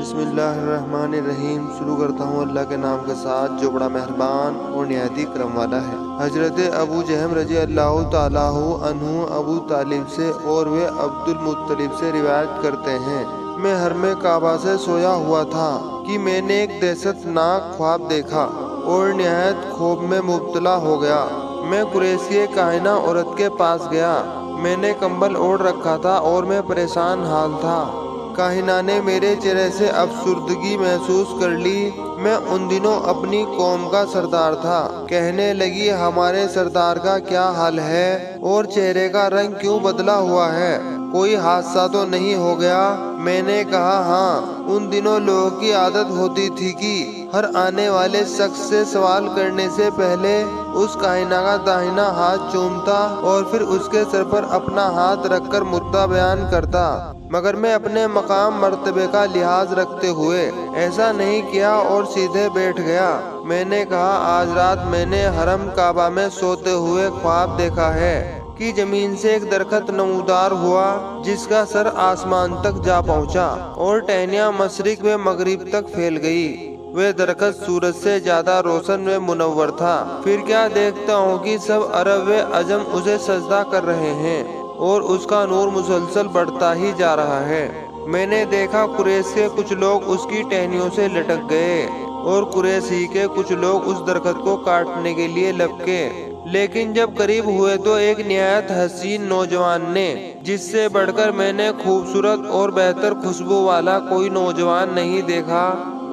بسم اللہ الرحمن الرحیم۔ شروع کرتا ہوں اللہ کے نام کے ساتھ جو بڑا مہربان اور نہایت کرم والا ہے۔ حضرت ابو جہم رضی اللہ تعالیٰ عنہ ابو طالب سے اور وہ عبد المطلب سے روایت کرتے ہیں، میں حرم کعبہ سے سویا ہوا تھا کہ میں نے ایک دہشت ناک خواب دیکھا اور نہایت خوف میں مبتلا ہو گیا۔ میں قریشی کاہنہ عورت کے پاس گیا، میں نے کمبل اوڑھ رکھا تھا اور میں پریشان حال تھا۔ کاہنہ نے میرے چہرے سے افسردگی محسوس کر لی۔ میں ان دنوں اپنی قوم کا سردار تھا۔ کہنے لگی، ہمارے سردار کا کیا حال ہے اور چہرے کا رنگ کیوں بدلا ہوا ہے؟ کوئی حادثہ تو نہیں ہو گیا؟ میں نے کہا، ہاں، ان دنوں لوگوں کی عادت ہوتی تھی کہ ہر آنے والے شخص سے سوال کرنے سے پہلے اس کاہنہ کا داہنا ہاتھ چومتا اور پھر اس کے سر پر اپنا ہاتھ رکھ کر مدعا بیان کرتا، مگر میں اپنے مقام مرتبے کا لحاظ رکھتے ہوئے ایسا نہیں کیا اور سیدھے بیٹھ گیا۔ میں نے کہا، آج رات میں نے حرم کعبہ میں سوتے ہوئے خواب دیکھا ہے کہ زمین سے ایک درخت نمودار ہوا جس کا سر آسمان تک جا پہنچا اور ٹہنیاں مشرق و مغرب تک پھیل گئی۔ وہ درخت سورج سے زیادہ روشن و منور تھا۔ پھر کیا دیکھتا ہوں کہ سب عرب و عجم اسے سجدہ کر رہے ہیں اور اس کا نور مسلسل بڑھتا ہی جا رہا ہے۔ میں نے دیکھا قریش کے کچھ لوگ اس کی ٹہنیوں سے لٹک گئے اور قریش ہی کے کچھ لوگ اس درخت کو کاٹنے کے لیے لپکے، لیکن جب قریب ہوئے تو ایک نہایت حسین نوجوان نے، جس سے بڑھ کر میں نے خوبصورت اور بہتر خوشبو والا کوئی نوجوان نہیں دیکھا،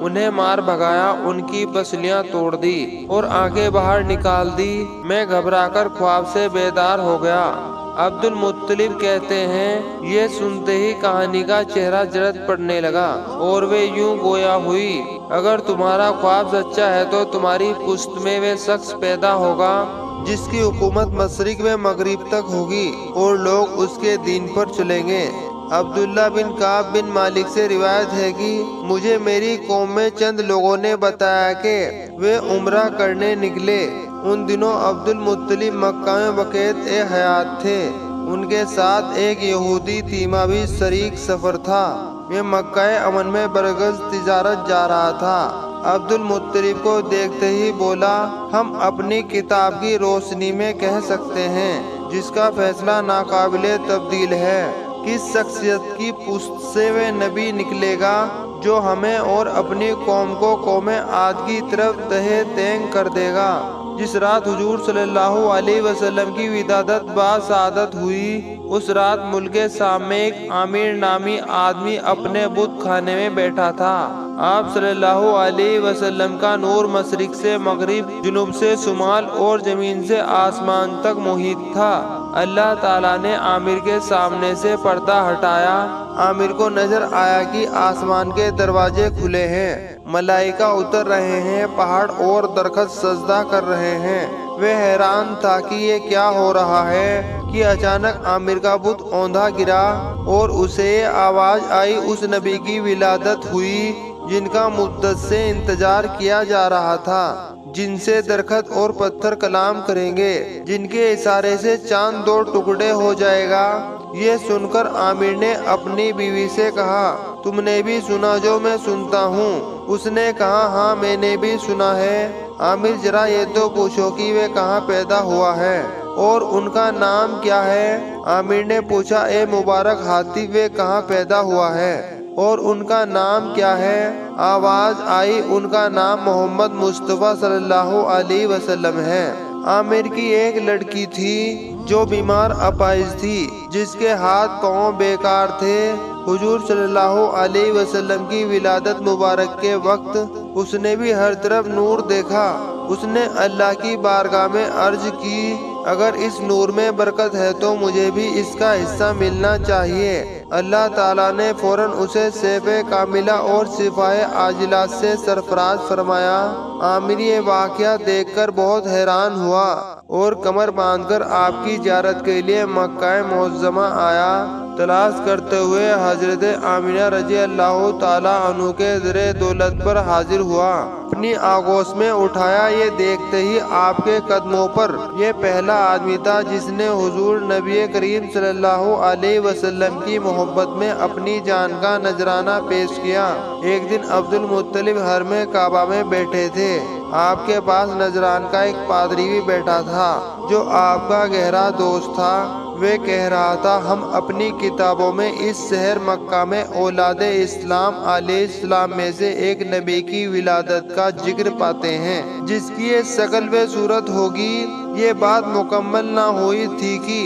انہیں مار بھگایا، ان کی پسلیاں توڑ دی اور آنکھیں باہر نکال دی۔ میں گھبرا کر خواب سے بیدار ہو گیا۔ عبد المطلب کہتے ہیں، یہ سنتے ہی کہانی کا چہرہ جلد پڑنے لگا اور وہ یوں گویا ہوئی، اگر تمہارا خواب سچا ہے تو تمہاری پشت میں وہ شخص پیدا ہوگا جس کی حکومت مشرق و مغرب تک ہوگی اور لوگ اس کے دین پر چلیں گے۔ عبداللہ بن کعب بن مالک سے روایت ہے کہ مجھے میری قوم میں چند لوگوں نے بتایا کہ وہ عمرہ کرنے نکلے۔ ان دنوں عبد المطلب مکہ میں بقیت حیات تھے۔ ان کے ساتھ ایک یہودی تیمہ بھی شریک سفر تھا۔ وہ مکہ امن میں برگز تجارت جا رہا تھا۔ عبد المطلب کو دیکھتے ہی بولا، ہم اپنی کتاب کی روشنی میں کہہ سکتے ہیں، جس کا فیصلہ ناقابل تبدیل ہے، کس شخصیت کی پشت سے وہ نبی نکلے گا جو ہمیں اور اپنی قوم کو قوم عاد کی طرف تہہ تینگ کر دے گا۔ جس رات حضور صلی اللہ علیہ وسلم کی ولادت بسعادت ہوئی، اس رات ملک شام میں ایک عامر نامی آدمی اپنے بت خانے میں بیٹھا تھا۔ آپ صلی اللہ علیہ وسلم کا نور مشرق سے مغرب، جنوب سے شمال اور زمین سے آسمان تک محیط تھا۔ اللہ تعالیٰ نے عامر کے سامنے سے پردہ ہٹایا۔ عامر کو نظر آیا کہ آسمان کے دروازے کھلے ہیں، ملائکہ اتر رہے ہیں، پہاڑ اور درخت سجدہ کر رہے ہیں۔ وہ حیران تھا کہ یہ کیا ہو رہا ہے کہ اچانک عامر کا بت اوندھا گرا اور اسے یہ آواز آئی، اس نبی کی ولادت ہوئی جن کا مدت سے انتظار کیا جا رہا تھا، جن سے درخت اور پتھر کلام کریں گے، جن کے اشارے سے چاند دو ٹکڑے ہو جائے گا۔ یہ سن کر عامر نے اپنی بیوی سے کہا، تم نے بھی سنا جو میں سنتا ہوں؟ اس نے کہا، ہاں میں نے بھی سنا ہے۔ عامر، ذرا یہ تو پوچھو کہ وہ کہاں پیدا ہوا ہے اور ان کا نام کیا ہے؟ عامر نے پوچھا، اے مبارک ہاتھی، وہ کہاں پیدا ہوا ہے اور ان کا نام کیا ہے؟ آواز آئی، ان کا نام محمد مصطفیٰ صلی اللہ علیہ وسلم ہے۔ عامر کی ایک لڑکی تھی جو بیمار اپائز تھی، جس کے ہاتھ پاؤں بیکار تھے۔ حضور صلی اللہ علیہ وسلم کی ولادت مبارک کے وقت اس نے بھی ہر طرف نور دیکھا۔ اس نے اللہ کی بارگاہ میں عرض کی، اگر اس نور میں برکت ہے تو مجھے بھی اس کا حصہ ملنا چاہیے۔ اللہ تعالیٰ نے فوراً اسے سیف کاملہ اور شفائے عاجلہ سے سرفراز فرمایا۔ عامر یہ واقعہ دیکھ کر بہت حیران ہوا اور کمر باندھ کر آپ کی زیارت کے لیے مکہ معظمہ آیا۔ تلاش کرتے ہوئے حضرت آمینہ رضی اللہ تعالیٰ عنہ کے زر دولت پر حاضر ہوا۔ اپنی آغوش میں اٹھایا، یہ دیکھتے ہی آپ کے قدموں پر یہ پہلا آدمی تھا جس نے حضور نبی کریم صلی اللہ علیہ وسلم کی محبت میں اپنی جان کا نذرانہ پیش کیا۔ ایک دن عبد المطلب حرم کعبہ میں بیٹھے تھے۔ آپ کے پاس نجران کا ایک پادری بھی بیٹھا تھا جو آپ کا گہرا دوست تھا۔ وہ کہہ رہا تھا، ہم اپنی کتابوں میں اس شہر مکہ میں اولاد اسلام علیہ السلام میں سے ایک نبی کی ولادت کا ذکر پاتے ہیں جس کی یہ شکل و صورت ہوگی۔ یہ بات مکمل نہ ہوئی تھی کہ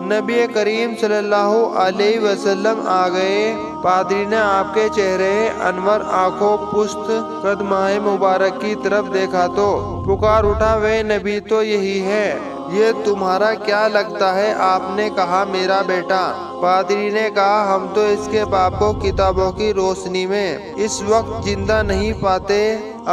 نبی کریم صلی اللہ علیہ وسلم آ گئے۔ پادری نے آپ کے چہرے انور، آنکھوں پشت قدمائے مبارک کی طرف دیکھا تو پکار اٹھا، وہ نبی تو یہی ہے، یہ تمہارا کیا لگتا ہے؟ آپ نے کہا، میرا بیٹا۔ پادری نے کہا، ہم تو اس کے باپ کو کتابوں کی روشنی میں اس وقت زندہ نہیں پاتے۔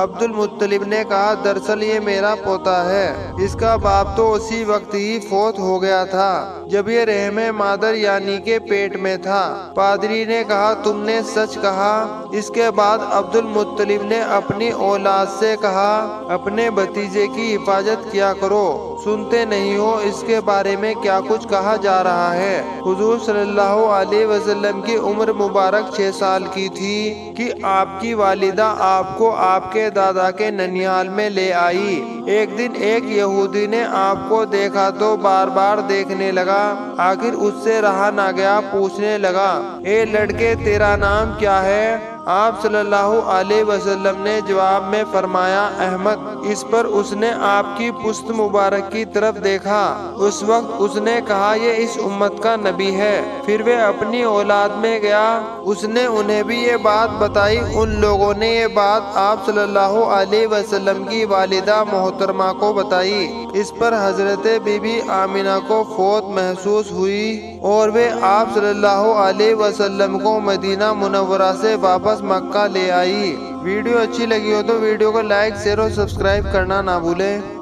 عبد المطلب نے کہا، دراصل یہ میرا پوتا ہے، اس کا باپ تو اسی وقت ہی فوت ہو گیا تھا جب یہ رحم مادر یعنی کے پیٹ میں تھا۔ پادری نے کہا، تم نے سچ کہا۔ اس کے بعد عبد المطلب نے اپنی اولاد سے کہا، اپنے بھتیجے کی حفاظت کیا کرو، سنتے نہیں ہو اس کے بارے میں کیا کچھ کہا جا رہا ہے؟ حضور صلی اللہ علیہ وسلم کی عمر مبارک 6 سال کی تھی کہ آپ کی والدہ آپ کو آپ کے دادا کے ننیال میں لے آئی۔ ایک دن ایک یہودی نے آپ کو دیکھا تو بار بار دیکھنے لگا، آخر اس سے رہا نہ گیا، پوچھنے لگا، اے لڑکے تیرا نام کیا ہے؟ آپ صلی اللہ علیہ وسلم نے جواب میں فرمایا، احمد۔ اس پر اس نے آپ کی پشت مبارک کی طرف دیکھا۔ اس وقت اس نے کہا، یہ اس امت کا نبی ہے۔ پھر وہ اپنی اولاد میں گیا، اس نے انہیں بھی یہ بات بتائی۔ ان لوگوں نے یہ بات آپ صلی اللہ علیہ وسلم کی والدہ محترمہ کو بتائی۔ اس پر حضرت بی بی آمینہ کو فوت محسوس ہوئی اور وہ آپ صلی اللہ علیہ وسلم کو مدینہ منورہ سے واپس مکہ لے آئی۔ ویڈیو اچھی لگی ہو تو ویڈیو کو لائک، شیئر اور سبسکرائب کرنا نہ بھولیں۔